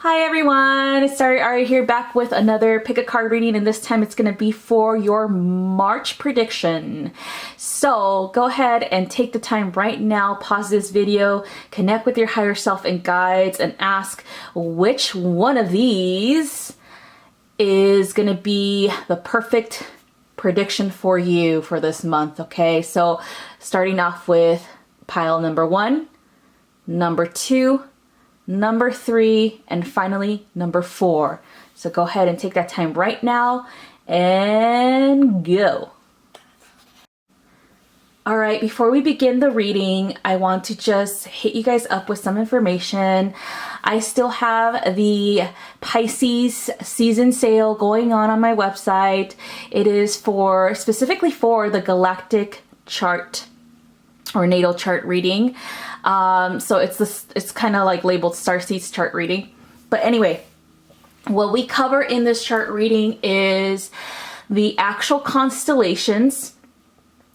Hi everyone, it's StariAri here, back with another pick a card reading, and this time it's going to be for your March prediction. So go ahead and take the time right now, pause this video, connect with your higher self and guides, and ask which one of these is going to be the perfect prediction for you for this month. Okay, so starting off with pile number 1, number 2, number 3, and finally number 4. So go ahead and take that time right now and go. All right, before we begin the reading, I want to just hit you guys up with some information. I still have the Pisces season sale going on my website. It is specifically for the galactic chart or natal chart reading. So it's kind of like labeled Starseeds chart reading. But anyway, what we cover in this chart reading is the actual constellations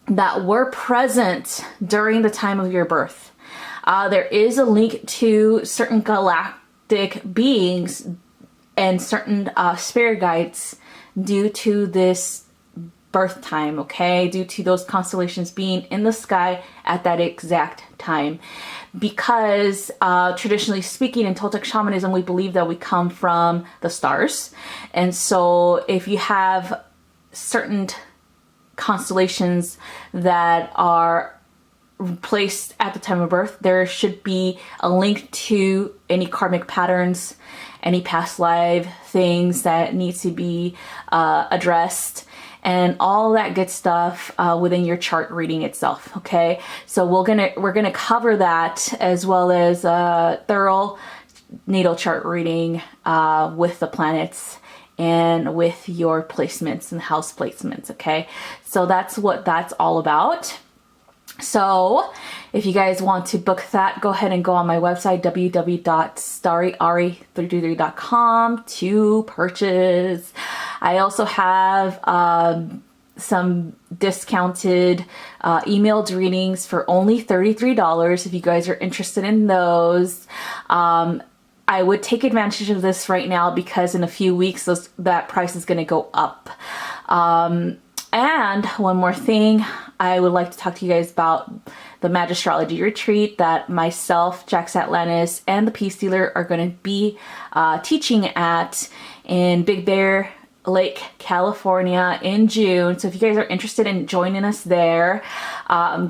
that were present during the time of your birth. There is a link to certain galactic beings and certain spirit guides due to this birth time, okay, due to those constellations being in the sky at that exact time. Because traditionally speaking, in Toltec shamanism, we believe that we come from the stars. And so if you have certain constellations that are placed at the time of birth, there should be a link to any karmic patterns, any past life things that need to be addressed, and all that good stuff within your chart reading itself. Okay, so we're gonna cover that, as well as a thorough natal chart reading with the planets and with your placements and house placements. Okay, so that's what that's all about. So if you guys want to book that, go ahead and go on my website, www.StariAri333.com, to purchase. I also have some discounted emailed readings for only $33 if you guys are interested in those. I would take advantage of this right now, because in a few weeks that price is going to go up. And one more thing, I would like to talk to you guys about the Magistrology retreat that myself, Jax Atlantis, and the Peace Dealer are going to be teaching at in Big Bear Lake, California in June. So if you guys are interested in joining us there,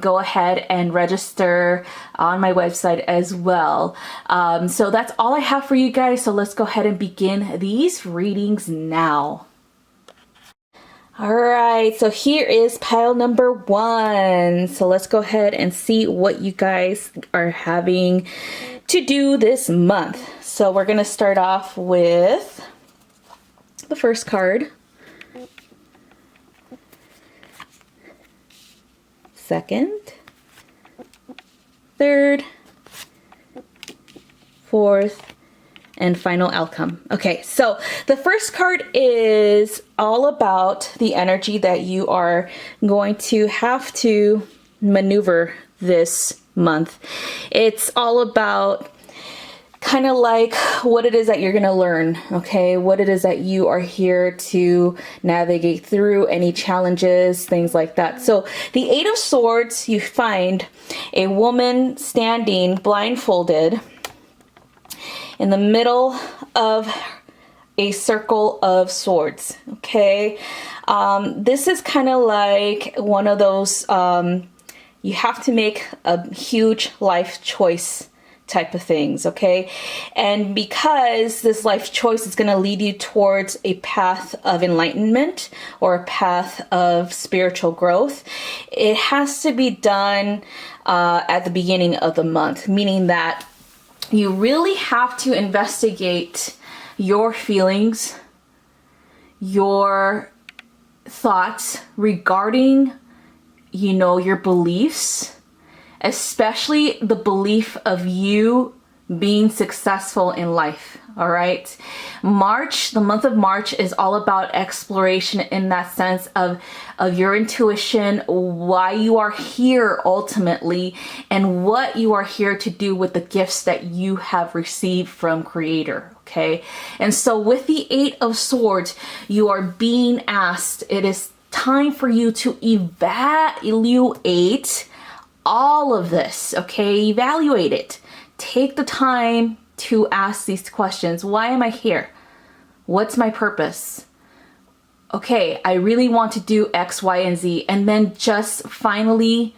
go ahead and register on my website as well. So that's all I have for you guys. So let's go ahead and begin these readings now. All right, so here is pile number 1. So let's go ahead and see what you guys are having to do this month. So we're going to start off with the first card, second, third, fourth, and final outcome. Okay, so the first card is all about the energy that you are going to have to maneuver this month. It's all about kind of like what it is that you're going to learn, okay? What it is that you are here to navigate through, any challenges, things like that. So the 8 of Swords, you find a woman standing blindfolded in the middle of a circle of swords, okay? This is kind of like one of those, you have to make a huge life choice type of things, okay? And because this life choice is going to lead you towards a path of enlightenment or a path of spiritual growth, it has to be done at the beginning of the month, meaning that you really have to investigate your feelings, your thoughts regarding, your beliefs, especially the belief of you being successful in life. All right. March, the month of March, is all about exploration in that sense of your intuition, why you are here ultimately, and what you are here to do with the gifts that you have received from Creator. Okay. And so with the Eight of Swords, you are being asked, it is time for you to evaluate all of this. Okay. Evaluate it. Take the time to ask these questions. Why am I here? What's my purpose? Okay, I really want to do X, Y, and Z. And then just finally,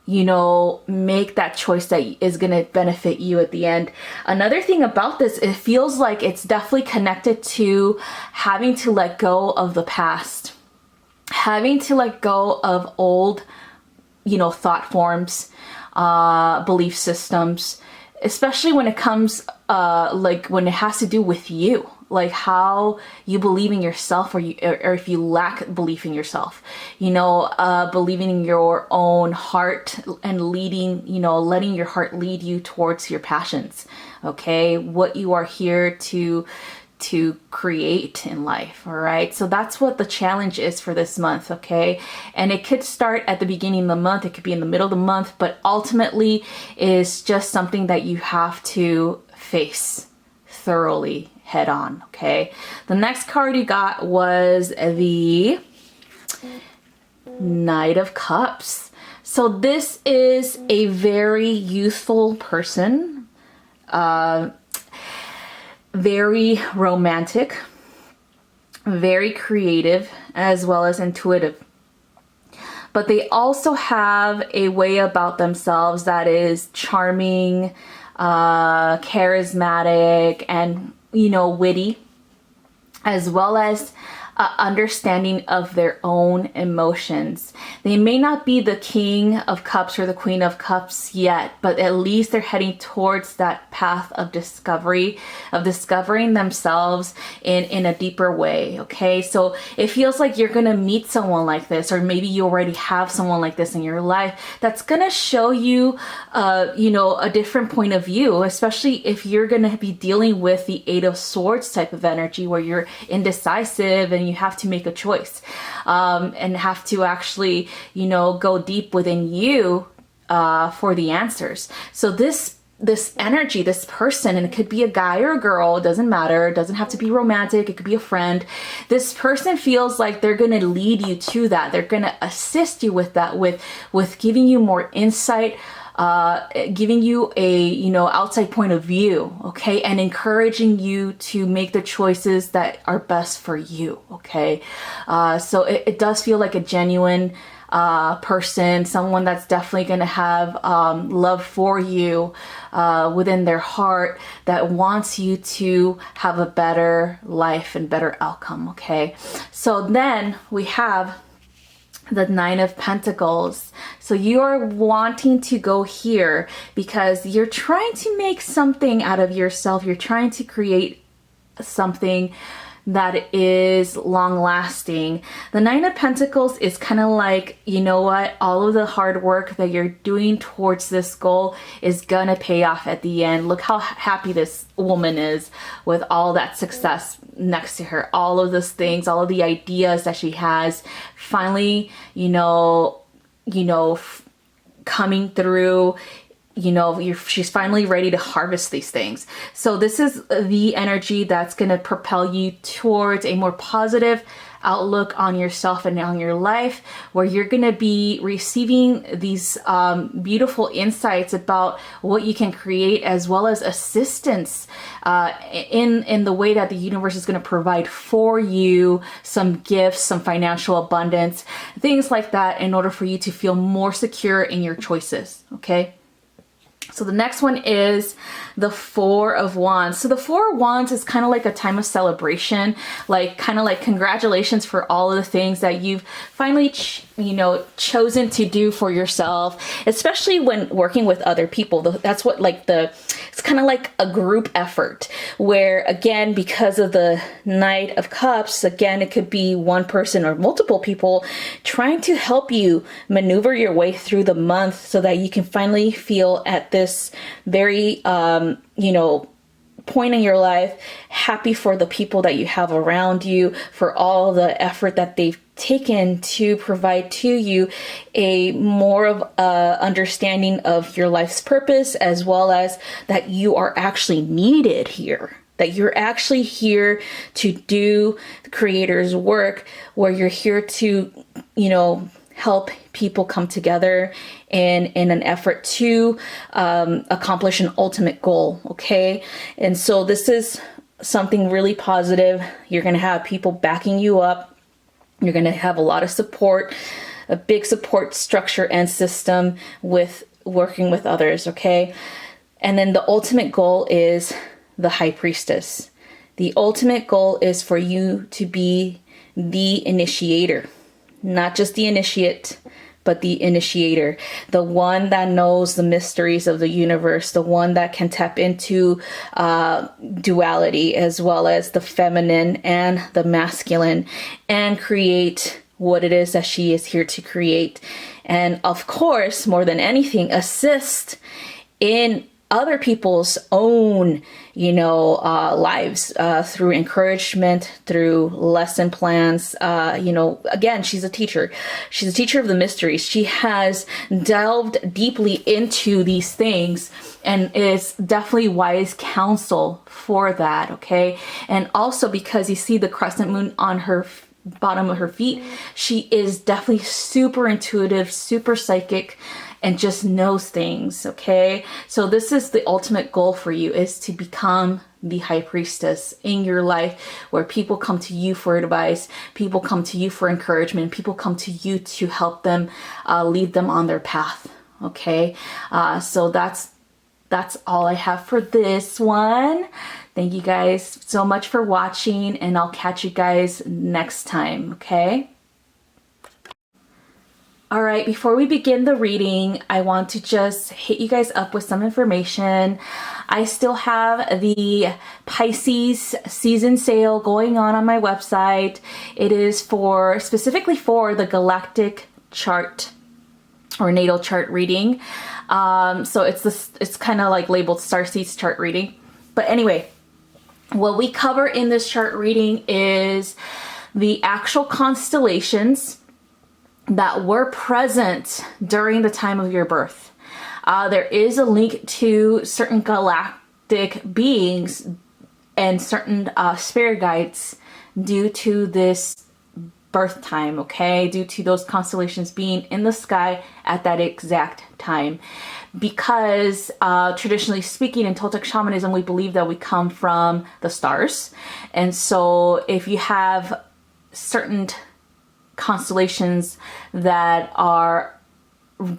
make that choice that is going to benefit you at the end. Another thing about this, it feels like it's definitely connected to having to let go of the past, having to let go of old, thought forms, belief systems, especially when it comes, when it has to do with you, like how you believe in yourself, or if you lack belief in yourself, believing in your own heart and leading, letting your heart lead you towards your passions. Okay. What you are here to create in life. All right. So that's what the challenge is for this month. Okay. And it could start at the beginning of the month. It could be in the middle of the month, but ultimately is just something that you have to face thoroughly head on. Okay. The next card you got was the Knight of Cups. So this is a very youthful person, very romantic, very creative, as well as intuitive. But they also have a way about themselves that is charming, charismatic, and, witty, as well as understanding of their own emotions. They may not be the King of Cups or the Queen of Cups yet, but at least they're heading towards that path of discovery, of discovering themselves in a deeper way. Okay. So it feels like you're going to meet someone like this, or maybe you already have someone like this in your life that's going to show you, a different point of view, especially if you're going to be dealing with the Eight of Swords type of energy where you're indecisive and you have to make a choice, and have to actually, go deep within you, for the answers. So this energy, this person, and it could be a guy or a girl, it doesn't matter. It doesn't have to be romantic. It could be a friend. This person feels like they're going to lead you to that. They're going to assist you with that, with giving you more insight, giving you a, outside point of view. Okay. And encouraging you to make the choices that are best for you. Okay. So it does feel like a genuine, person, someone that's definitely going to have, love for you, within their heart, that wants you to have a better life and better outcome. Okay. So then we have the Nine of Pentacles. So you're wanting to go here because you're trying to make something out of yourself. You're trying to create something that is long lasting. The Nine of Pentacles is kind of like, all of the hard work that you're doing towards this goal is gonna pay off at the end. Look how happy this woman is with all that success next to her, all of those things, all of the ideas that she has finally, coming through. She's finally ready to harvest these things. So this is the energy that's going to propel you towards a more positive outlook on yourself and on your life, where you're going to be receiving these beautiful insights about what you can create, as well as assistance in the way that the universe is going to provide for you some gifts, some financial abundance, things like that, in order for you to feel more secure in your choices. Okay. So the next one is the Four of Wands. So the Four of Wands is kind of like a time of celebration, like kind of like congratulations for all of the things that you've finally chosen to do for yourself, especially when working with other people. That's what it's kind of like a group effort where, again, because of the Knight of Cups, again, it could be one person or multiple people trying to help you maneuver your way through the month so that you can finally feel at this very, point in your life happy for the people that you have around you, for all the effort that they've taken to provide to you a more of a understanding of your life's purpose, as well as that you are actually needed here, that you're actually here to do the creator's work, where you're here to help people come together in an effort to accomplish an ultimate goal. Okay. And so this is something really positive. You're going to have people backing you up. You're going to have a lot of support, a big support structure and system with working with others. Okay. And then the ultimate goal is the High Priestess. The ultimate goal is for you to be the initiator. Not just the initiate, but the initiator, the one that knows the mysteries of the universe, the one that can tap into duality, as well as the feminine and the masculine, and create what it is that she is here to create. And of course, more than anything, assist in other people's own, lives through encouragement, through lesson plans. Again, she's a teacher. She's a teacher of the mysteries. She has delved deeply into these things and is definitely wise counsel for that. Okay. And also because you see the crescent moon on her bottom of her feet, she is definitely super intuitive, super psychic, and just knows things. Okay. So this is the ultimate goal for you, is to become the High Priestess in your life, where people come to you for advice, people come to you for encouragement, people come to you to help them lead them on their path. Okay. So that's all I have for this one. Thank you guys so much for watching, and I'll catch you guys next time. Okay. All right, before we begin the reading, I want to just hit you guys up with some information. I still have the Pisces season sale going on my website. It is specifically for the galactic chart or natal chart reading. So it's kind of like labeled Starseeds chart reading. But anyway, what we cover in this chart reading is the actual constellations that were present during the time of your birth. There is a link to certain galactic beings and certain spirit guides due to this birth time, okay? Due to those constellations being in the sky at that exact time. Because traditionally speaking, in Toltec shamanism, we believe that we come from the stars. And so if you have certain constellations that are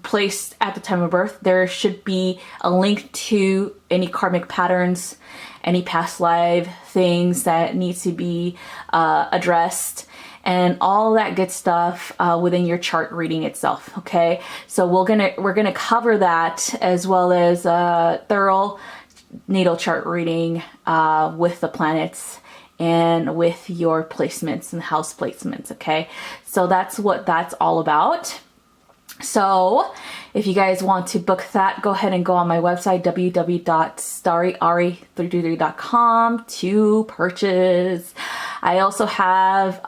placed at the time of birth, there should be a link to any karmic patterns, any past life things that need to be addressed, and all that good stuff within your chart reading itself. Okay, so we're gonna cover that, as well as a thorough natal chart reading with the planets and with your placements and house placements. Okay, so that's what that's all about. So if you guys want to book that, go ahead and go on my website, www.StariAri323.com, to purchase. I also have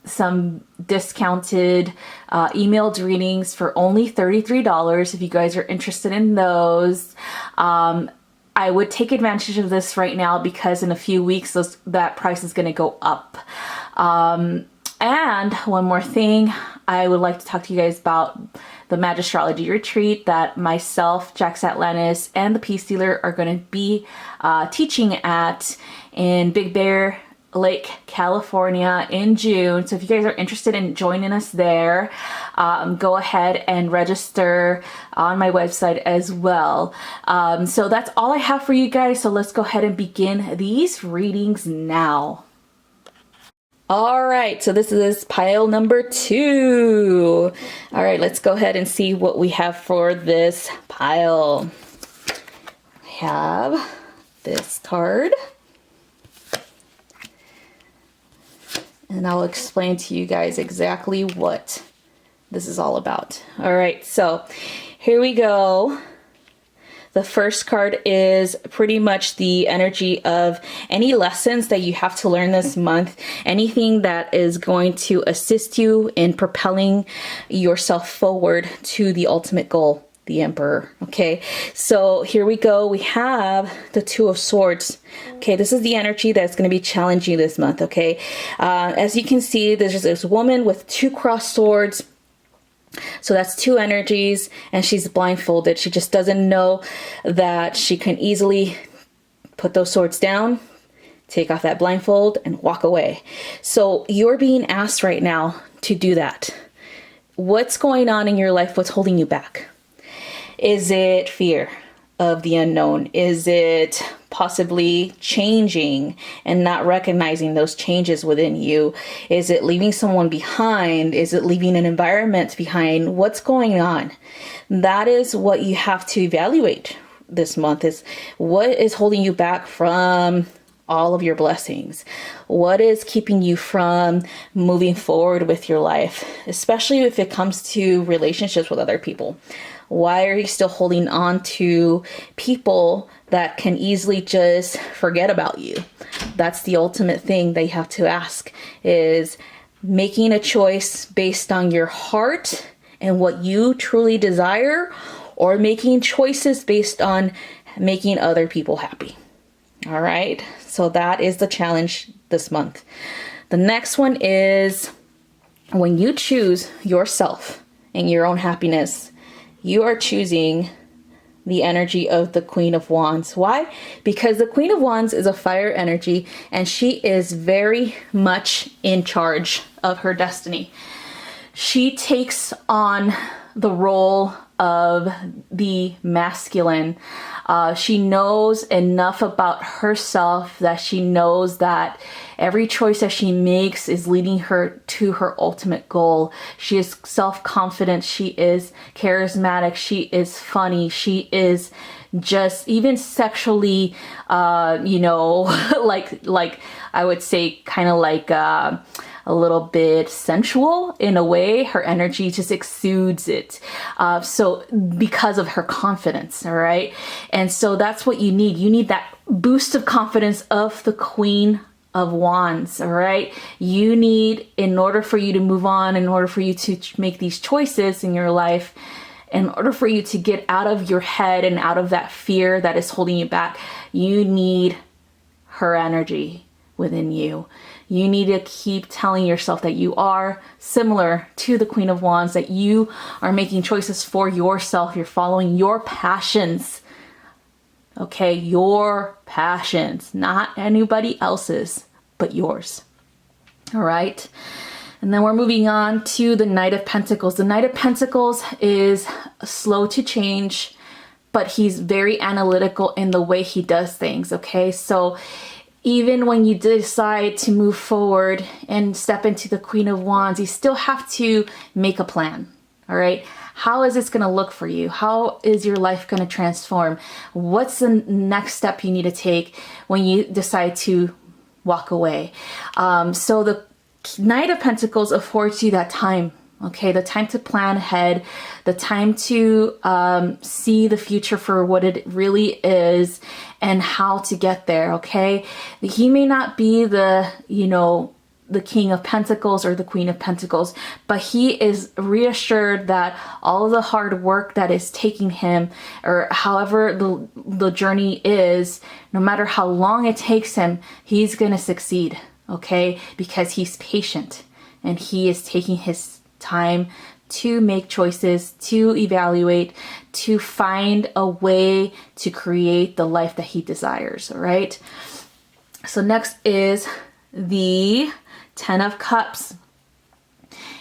some discounted emailed readings for only $33 if you guys are interested in those. I would take advantage of this right now, because in a few weeks that price is going to go up. And one more thing, I would like to talk to you guys about the Magistrology retreat that myself, Jax Atlantis, and the Peace Dealer are going to be teaching at in Big Bear Lake, California in June. So if you guys are interested in joining us there, go ahead and register on my website as well. So that's all I have for you guys. So let's go ahead and begin these readings now. All right, so this is pile number 2. All right, let's go ahead and see what we have for this pile. We have this card. And I'll explain to you guys exactly what this is all about. All right, so here we go. The first card is pretty much the energy of any lessons that you have to learn this month, anything that is going to assist you in propelling yourself forward to the ultimate goal, the Emperor. Okay, so here we go. We have the Two of Swords. Okay, this is the energy that's going to be challenging this month. Okay, as you can see, there's this woman with 2 crossed swords. So that's 2 energies, and she's blindfolded. She just doesn't know that she can easily put those swords down, take off that blindfold, and walk away. So you're being asked right now to do that. What's going on in your life? What's holding you back? Is it fear of the unknown? Is it possibly changing and not recognizing those changes within you? Is it leaving someone behind? Is it leaving an environment behind? What's going on? That is what you have to evaluate this month, is what is holding you back from all of your blessings? What is keeping you from moving forward with your life, especially if it comes to relationships with other people? Why are you still holding on to people that can easily just forget about you? That's the ultimate thing they have to ask, is making a choice based on your heart and what you truly desire, or making choices based on making other people happy. All right, so that is the challenge this month. The next one is, when you choose yourself and your own happiness, you are choosing the energy of the Queen of Wands. Why? Because the Queen of Wands is a fire energy, and she is very much in charge of her destiny. She takes on the role of the masculine. She knows enough about herself that she knows that every choice that she makes is leading her to her ultimate goal. She is self-confident. She is charismatic. She is funny. She is just even sexually, like I would say, kind of like a little bit sensual in a way. Her energy just exudes it. So because of her confidence, all right? And so that's what you need. You need that boost of confidence of the Queen of Wands, all right? You need, in order for you to move on, in order for you to make these choices in your life, in order for you to get out of your head and out of that fear that is holding you back, you need her energy within you. You need to keep telling yourself that you are similar to the Queen of Wands, that you are making choices for yourself. You're following your passions. Okay, your passions, not anybody else's, but yours. All right. And then we're moving on to the Knight of Pentacles. The Knight of Pentacles is slow to change, but he's very analytical in the way he does things. Okay, so even when you decide to move forward and step into the Queen of Wands, you still have to make a plan. All right. How is this going to look for you? How is your life going to transform? What's the next step you need to take when you decide to walk away? So the Knight of Pentacles affords you that time. Okay, the time to plan ahead, the time to see the future for what it really is and how to get there. Okay, he may not be the King of Pentacles or the Queen of Pentacles, but he is reassured that all of the hard work that is taking him, or however the journey is, no matter how long it takes him, he's gonna succeed. Okay, because he's patient and he is taking his time to make choices, to evaluate, to find a way to create the life that he desires. All right. So next is the 10 of Cups.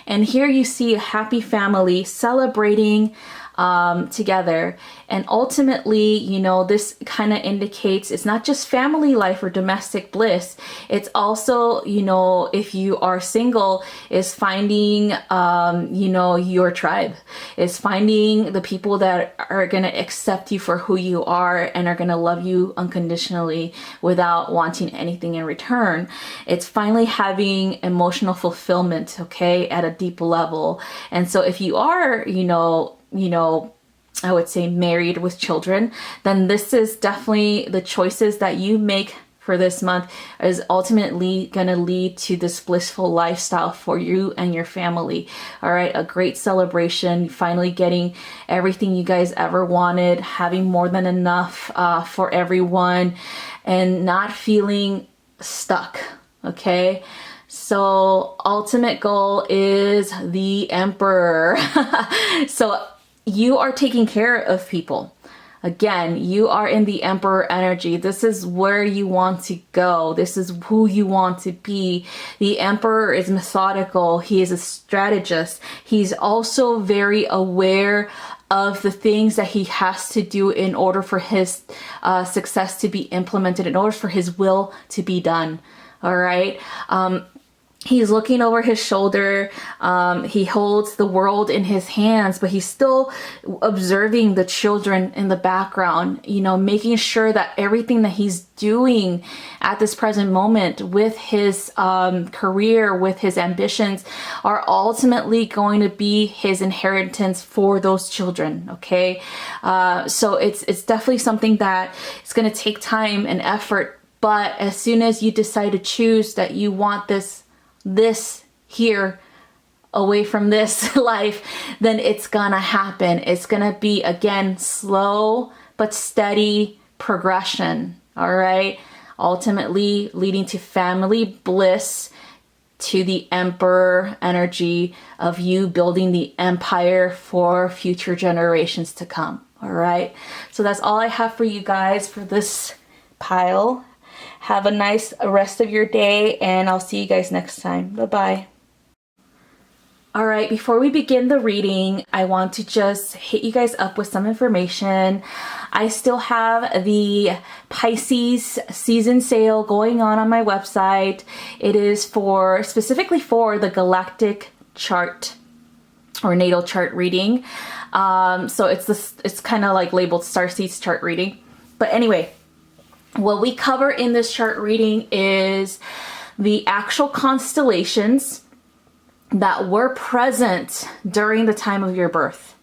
And here you see a happy family celebrating together. And ultimately, you know, this kind of indicates it's not just family life or domestic bliss. It's also, you know, if you are single, is finding, you know, your tribe, is finding the people that are going to accept you for who you are and are going to love you unconditionally without wanting anything in return. It's finally having emotional fulfillment, okay, at a deep level. And so if you are, you know, I would say married with children, then this is definitely the choices that you make for this month is ultimately going to lead to this blissful lifestyle for you and your family. All right, a great celebration, finally getting everything you guys ever wanted, having more than enough for everyone, and not feeling stuck. Okay. So ultimate goal is the Emperor. So you are taking care of people. Again, you are in the Emperor energy. This is where you want to go. This is who you want to be. The Emperor is methodical. He is a strategist. He's also very aware of the things that he has to do in order for his success to be implemented, in order for his will to be done. All right. He's looking over his shoulder. He holds the world in his hands, but he's still observing the children in the background, you know, making sure that everything that he's doing at this present moment with his career, with his ambitions, are ultimately going to be his inheritance for those children. Okay. So it's definitely something that it's going to take time and effort. But as soon as you decide to choose that you want this here away from this life, then it's gonna happen. It's gonna be, again, slow but steady progression. All right, ultimately leading to family bliss, to the Emperor energy of you building the empire for future generations to come. All right, so that's all I have for you guys for this pile. Have a nice rest of your day, and I'll see you guys next time. Bye-bye. All right, before we begin the reading, I want to just hit you guys up with some information. I still have the Pisces season sale going on my website. It is specifically for the galactic chart or natal chart reading. So it's kind of like labeled Starseeds chart reading. But anyway, what we cover in this chart reading is the actual constellations that were present during the time of your birth.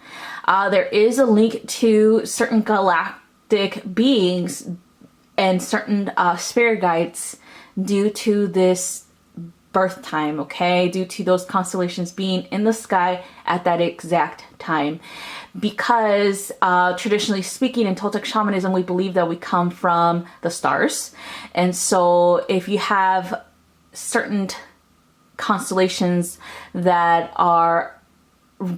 There is a link to certain galactic beings and certain spirit guides due to this birth time, okay? Due to those constellations being in the sky at that exact time. Because traditionally speaking, in Toltec shamanism, we believe that we come from the stars. And so if you have certain constellations that are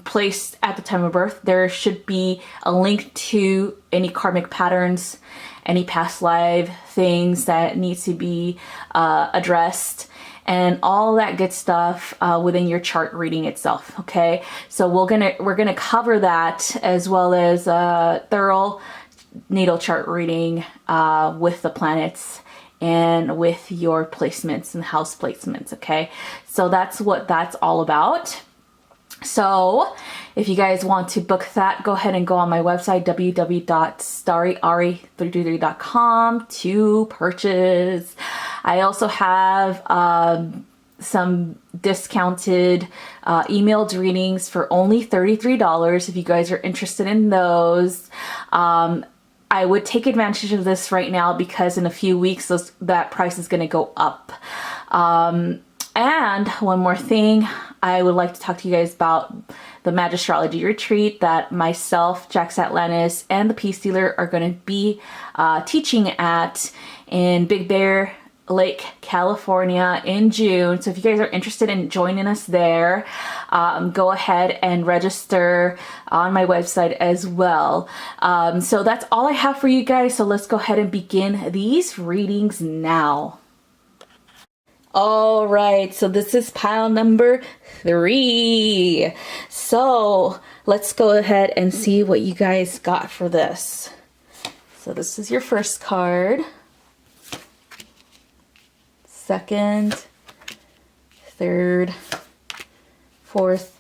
placed at the time of birth, there should be a link to any karmic patterns, any past life things that need to be addressed, and all that good stuff within your chart reading itself. Okay, so we're gonna cover that, as well as a thorough natal chart reading with the planets and with your placements and house placements. Okay, so that's what that's all about. So if you guys want to book that, go ahead and go on my website, www.StariAri333.com, to purchase. I also have some discounted emailed readings for only $33 if you guys are interested in those. I would take advantage of this right now, because in a few weeks that price is going to go up. And one more thing, I would like to talk to you guys about the Magistrology retreat that myself, Jax Atlantis, and the Peace Dealer are going to be teaching at in Big Bear Lake, California in June. So if you guys are interested in joining us there, go ahead and register on my website as well. So that's all I have for you guys. So let's go ahead and begin these readings now. All right, so this is pile number 3. So let's go ahead and see what you guys got for this. So this is your first card, second, third, fourth,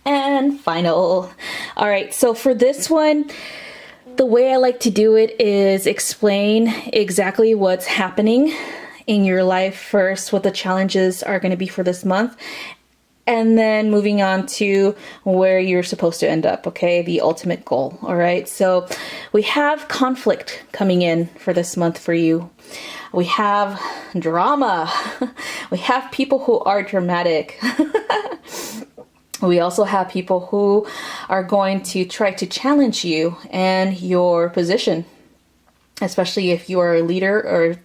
and final. All right, so for this one, the way I like to do it is explain exactly what's happening in your life first, what the challenges are going to be for this month, and then moving on to where you're supposed to end up, okay? The ultimate goal, all right? So we have conflict coming in for this month for you. We have drama. We have people who are dramatic. We also have people who are going to try to challenge you and your position, especially if you are a leader or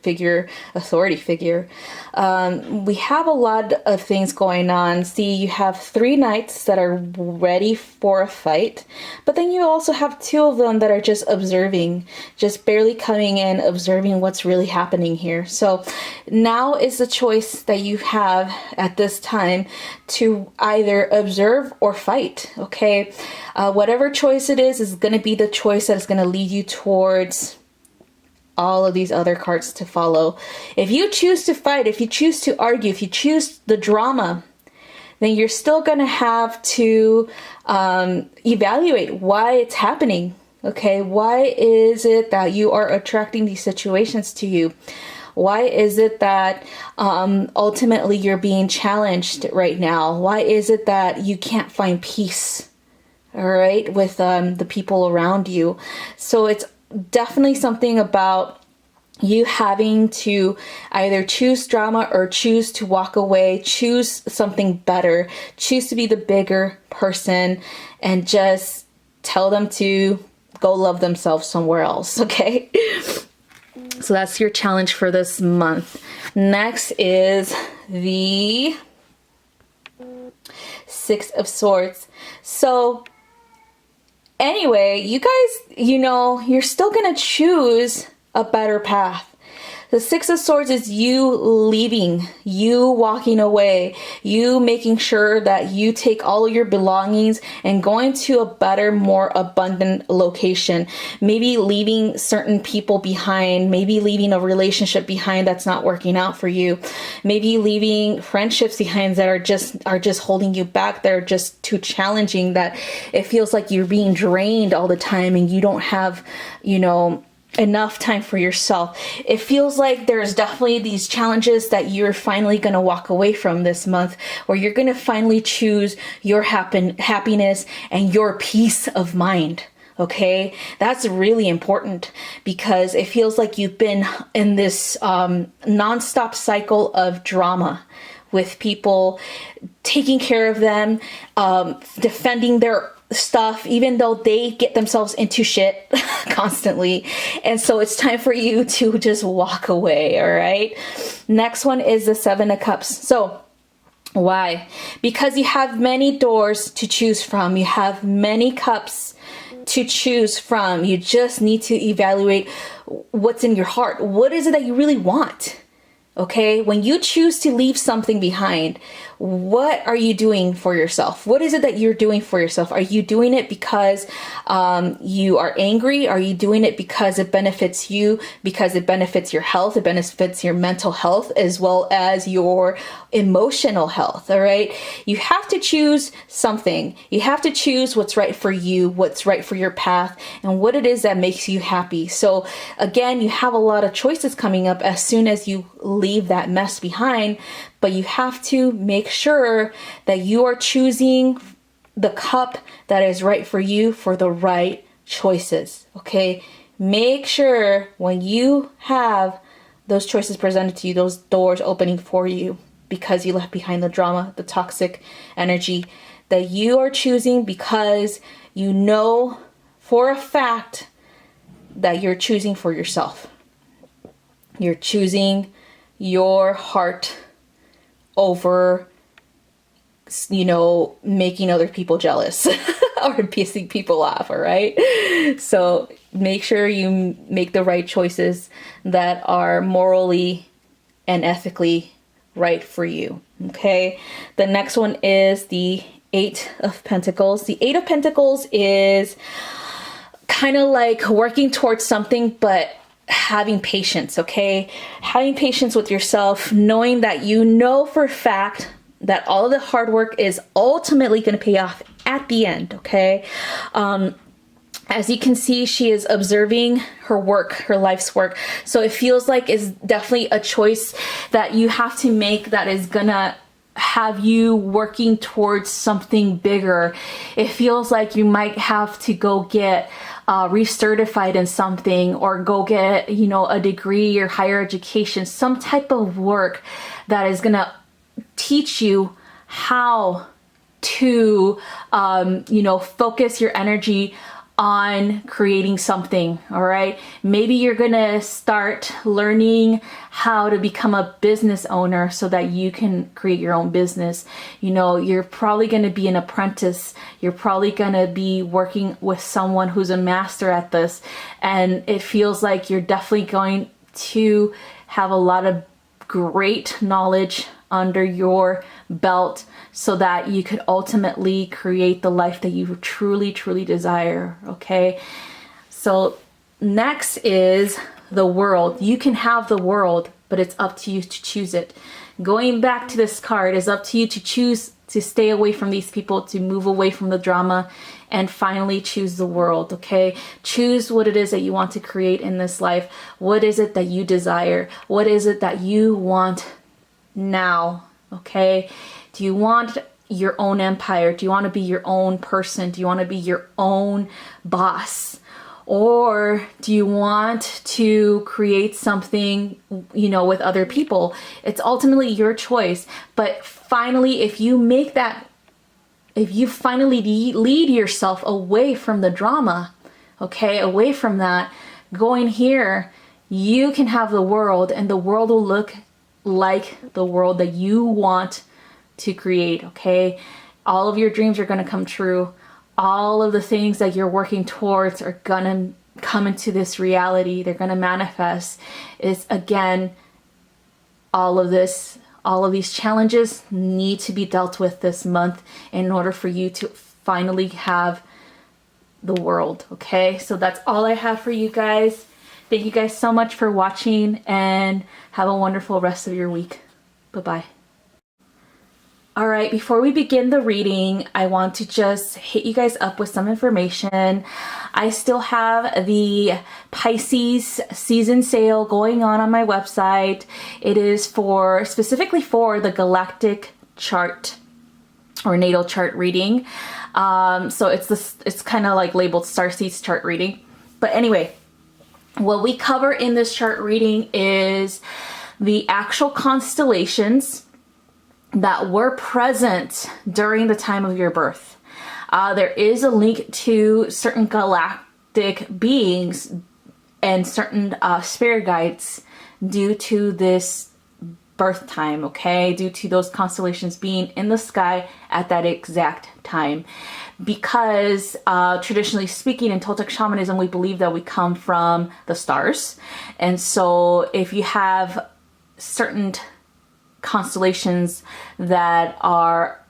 authority figure. We have a lot of things going on. See, you have 3 knights that are ready for a fight, but then you also have 2 of them that are just observing, just barely coming in, observing what's really happening here. So now is the choice that you have at this time to either observe or fight, okay? Whatever choice it is going to be the choice that is going to lead you towards all of these other cards to follow. If you choose to fight, if you choose to argue, if you choose the drama, then you're still going to have to evaluate why it's happening. Okay, why is it that you are attracting these situations to you? Why is it that ultimately you're being challenged right now? Why is it that you can't find peace, all right, with the people around you? So it's definitely something about you having to either choose drama or choose to walk away, choose something better, choose to be the bigger person, and just tell them to go love themselves somewhere else, okay? So that's your challenge for this month. Next is the 6 of Swords. So anyway, you guys, you're still going to choose a better path. The 6 of Swords is you leaving, you walking away, you making sure that you take all of your belongings and going to a better, more abundant location. Maybe leaving certain people behind, maybe leaving a relationship behind that's not working out for you. Maybe leaving friendships behind that are just holding you back. They're just too challenging, that it feels like you're being drained all the time and you don't have, enough time for yourself. It feels like there's definitely these challenges that you're finally going to walk away from this month, where you're going to finally choose your happiness and your peace of mind. Okay, that's really important, because it feels like you've been in this nonstop cycle of drama with people, taking care of them, defending their stuff, even though they get themselves into shit constantly. And so it's time for you to just walk away, all right? Next one is the 7 of Cups. So why? Because you have many doors to choose from. You have many cups to choose from. You just need to evaluate what's in your heart. What is it that you really want? Okay, when you choose to leave something behind, what are you doing for yourself? What is it that you're doing for yourself? Are you doing it because you are angry? Are you doing it because it benefits you, because it benefits your health, it benefits your mental health, as well as your emotional health, all right? You have to choose something. You have to choose what's right for you, what's right for your path, and what it is that makes you happy. So again, you have a lot of choices coming up as soon as you leave that mess behind, but you have to make sure that you are choosing the cup that is right for you for the right choices, okay? Make sure when you have those choices presented to you, those doors opening for you, because you left behind the drama, the toxic energy, that you are choosing because you know for a fact that you're choosing for yourself. You're choosing your heart over, making other people jealous or pissing people off, all right? So make sure you make the right choices that are morally and ethically right for you. Okay, the next one is the Eight of Pentacles. The Eight of Pentacles is kind of like working towards something, but having patience, okay? Having patience with yourself, knowing that you know for a fact that all of the hard work is ultimately going to pay off at the end, okay? As you can see, she is observing her work, her life's work. So it feels like it's definitely a choice that you have to make that is gonna have you working towards something bigger. It feels like you might have to go get recertified in something, or go get, you know, a degree or higher education, some type of work that is gonna teach you how to, you know, focus your energy on creating something. All right, maybe you're gonna start learning how to become a business owner so that you can create your own business. You know, you're probably gonna be an apprentice, you're probably gonna be working with someone who's a master at this, and it feels like you're definitely going to have a lot of great knowledge under your belt so that you could ultimately create the life that you truly, truly desire, okay? So next is the world. You can have the world, but it's up to you to choose it. Going back to this card, it's up to you to choose to stay away from these people, to move away from the drama, and finally choose the world, okay? Choose what it is that you want to create in this life. What is it that you desire? What is it that you want now, okay? Do you want your own empire? Do you want to be your own person? Do you want to be your own boss? Or do you want to create something, you know, with other people? It's ultimately your choice. But finally, if you make that, if you finally lead yourself away from the drama, okay, away from that, going here, you can have the world, and the world will look like the world that you want to create, okay? All of your dreams are going to come true. All of the things that you're working towards are going to come into this reality. They're going to manifest. It's, again, all of these challenges need to be dealt with this month in order for you to finally have the world, okay? So that's all I have for you guys. Thank you guys so much for watching, and have a wonderful rest of your week. Bye-bye. All right, before we begin the reading, I want to just hit you guys up with some information. I still have the Pisces season sale going on my website. It is for, specifically for the galactic chart or natal chart reading. So it's kind of like labeled Starseeds chart reading. But anyway, what we cover in this chart reading is the actual constellations that were present during the time of your birth. There is a link to certain galactic beings and certain spirit guides due to this birth time, okay? Due to those constellations being in the sky at that exact time. Because traditionally speaking, in Toltec shamanism, we believe that we come from the stars. And so if you have certain constellations that are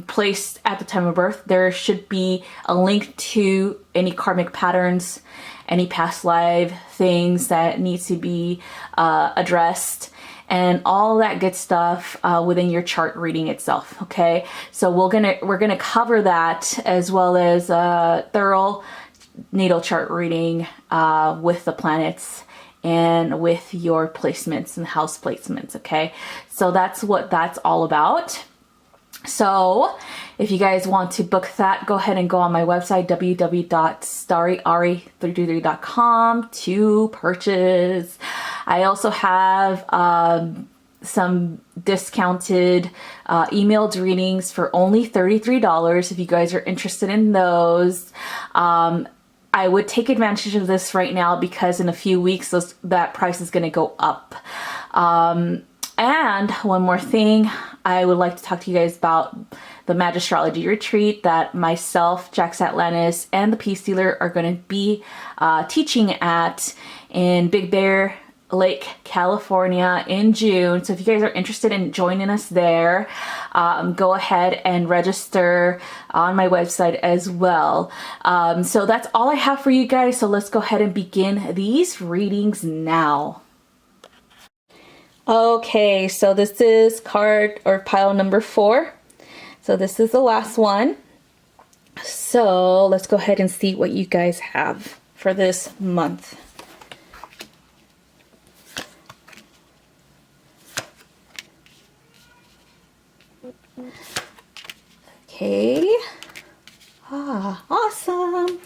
placed at the time of birth, there should be a link to any karmic patterns, any past life things that need to be addressed, and all that good stuff within your chart reading itself. Okay, so we're gonna cover that, as well as a thorough natal chart reading with the planets and with your placements and house placements. Okay, so that's what that's all about. So if you guys want to book that, go ahead and go on my website, www.StariAri333.com, to purchase. I also have some discounted emailed readings for only $33 if you guys are interested in those. I would take advantage of this right now, because in a few weeks that price is going to go up. And one more thing, I would like to talk to you guys about the Magistrology retreat that myself, Jax Atlantis, and the Peace Dealer are going to be teaching at in Big Bear, Lake, California in June. So if you guys are interested in joining us there, go ahead and register on my website as well. So that's all I have for you guys. So let's go ahead and begin these readings now. Okay, so this is card or pile number 4. So this is the last one. So let's go ahead and see what you guys have for this month. Okay. Awesome.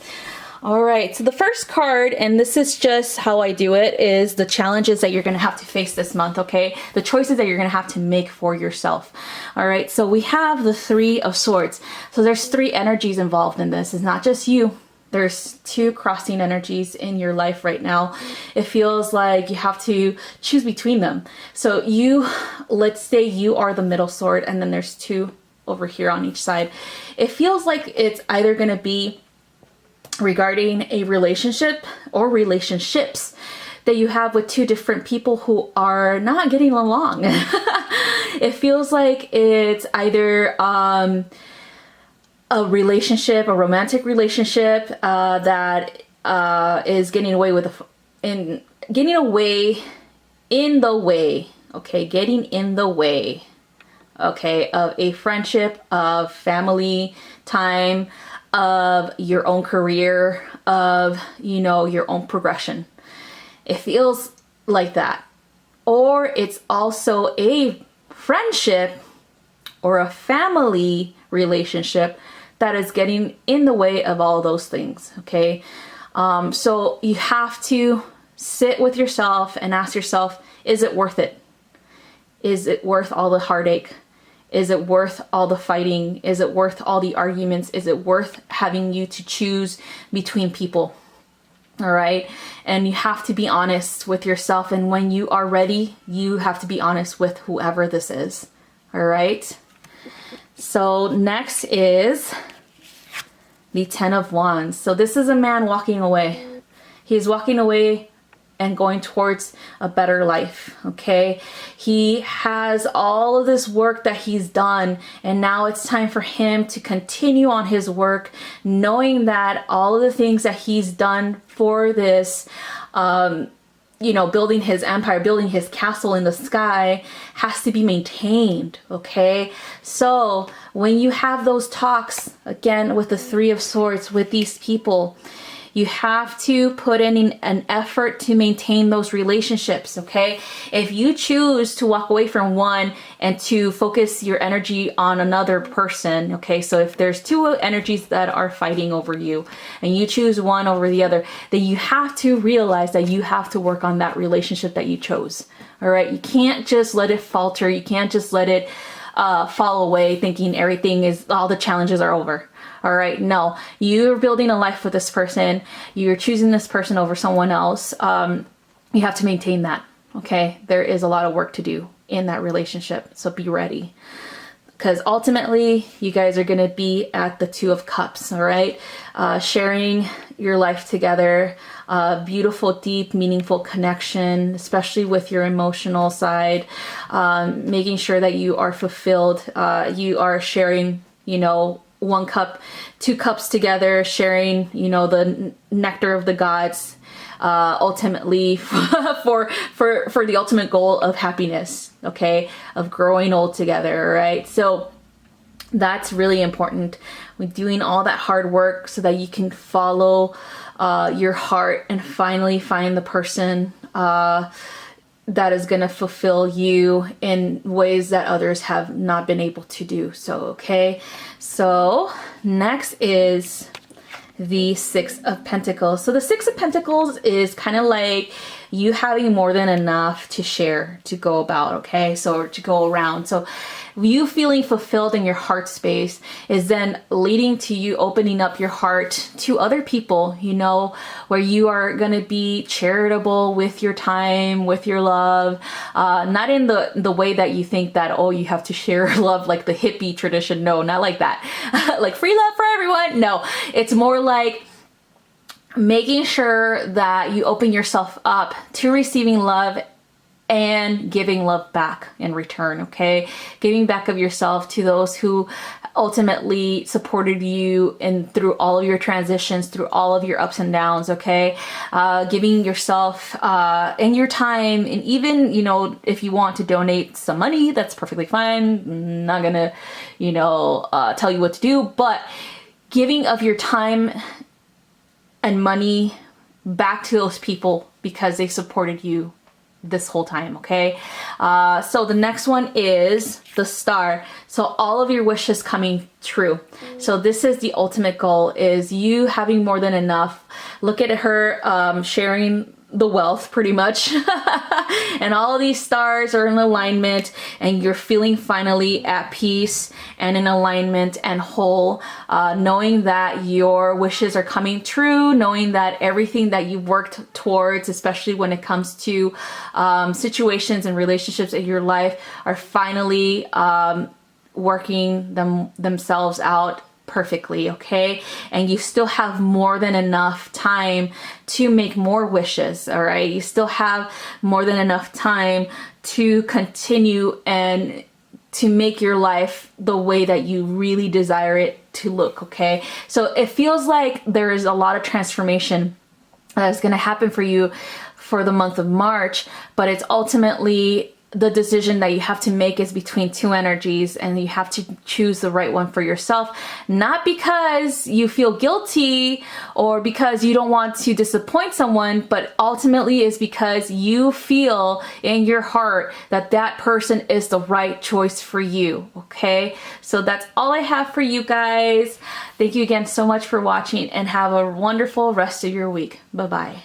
All right, so the first card, and this is just how I do it, is the challenges that you're going to have to face this month, okay? The choices that you're going to have to make for yourself. All right, so we have the 3 of Swords. So there's 3 energies involved in this. It's not just you. There's 2 crossing energies in your life right now. It feels like you have to choose between them. So let's say you are the middle sword, and then there's 2 over here on each side. It feels like it's either going to be regarding a relationship or relationships that you have with 2 different people who are not getting along. It feels like it's either a relationship, a romantic relationship that is getting in the way, okay, of a friendship, of family time, of your own career, of, your own progression. It feels like that. Or it's also a friendship or a family relationship that is getting in the way of all those things, okay? So you have to sit with yourself and ask yourself, is it worth it? Is it worth all the heartache? Is it worth all the fighting? Is it worth all the arguments? Is it worth having you to choose between people? All right. And you have to be honest with yourself. And when you are ready, you have to be honest with whoever this is. All right. So next is the 10 of Wands. So this is a man walking away. He's walking away and going towards a better life, okay? He has all of this work that he's done, and now it's time for him to continue on his work, knowing that all of the things that he's done for this, building his empire, building his castle in the sky, has to be maintained, okay? So when you have those talks, again, with the 3 of Swords, with these people, you have to put in an effort to maintain those relationships, okay? If you choose to walk away from one and to focus your energy on another person, okay? So if there's 2 energies that are fighting over you and you choose one over the other, then you have to realize that you have to work on that relationship that you chose, all right? You can't just let it falter. You can't just let it fall away thinking all the challenges are over. All right, no, you're building a life with this person. You're choosing this person over someone else. You have to maintain that, okay? There is a lot of work to do in that relationship, so be ready. Because ultimately, you guys are going to be at the 2 of Cups, all right? Sharing your life together, beautiful, deep, meaningful connection, especially with your emotional side, making sure that you are fulfilled. You are sharing, 1 cup, 2 cups together, sharing, the nectar of the gods, ultimately for the ultimate goal of happiness, okay, of growing old together, right? So that's really important. We're doing all that hard work so that you can follow your heart and finally find the person that is going to fulfill you in ways that others have not been able to do. So, okay. So next is the 6 of Pentacles. So the 6 of Pentacles is kind of like you having more than enough to share, to go about, okay? So to go around. So you feeling fulfilled in your heart space is then leading to you opening up your heart to other people, where you are going to be charitable with your time, with your love, not in the way that you think that, oh, you have to share love like the hippie tradition. No, not like that. Like free love for everyone. No, it's more like making sure that you open yourself up to receiving love and giving love back in return, okay? Giving back of yourself to those who ultimately supported you and through all of your transitions, through all of your ups and downs, okay? Giving yourself and your time, and even, you know, if you want to donate some money, that's perfectly fine. I'm not gonna, you know, tell you what to do, but giving of your time and money back to those people because they supported you this whole time, okay? So the next one is the star. So all of your wishes coming true. So this is the ultimate goal, is you having more than enough. Look at her sharing the wealth pretty much. And all of these stars are in alignment, and you're feeling finally at peace and in alignment and whole, knowing that your wishes are coming true, knowing that everything that you've worked towards, especially when it comes to situations and relationships in your life, are finally working themselves out perfectly, okay? And you still have more than enough time to make more wishes, all right? You still have more than enough time to continue and to make your life the way that you really desire it to look, okay? So it feels like there is a lot of transformation that is going to happen for you for the month of March, but it's ultimately the decision that you have to make is between two energies, and you have to choose the right one for yourself, not because you feel guilty or because you don't want to disappoint someone, but ultimately is because you feel in your heart that that person is the right choice for you, okay? So that's all I have for you guys. Thank you again so much for watching, and have a wonderful rest of your week. Bye-bye.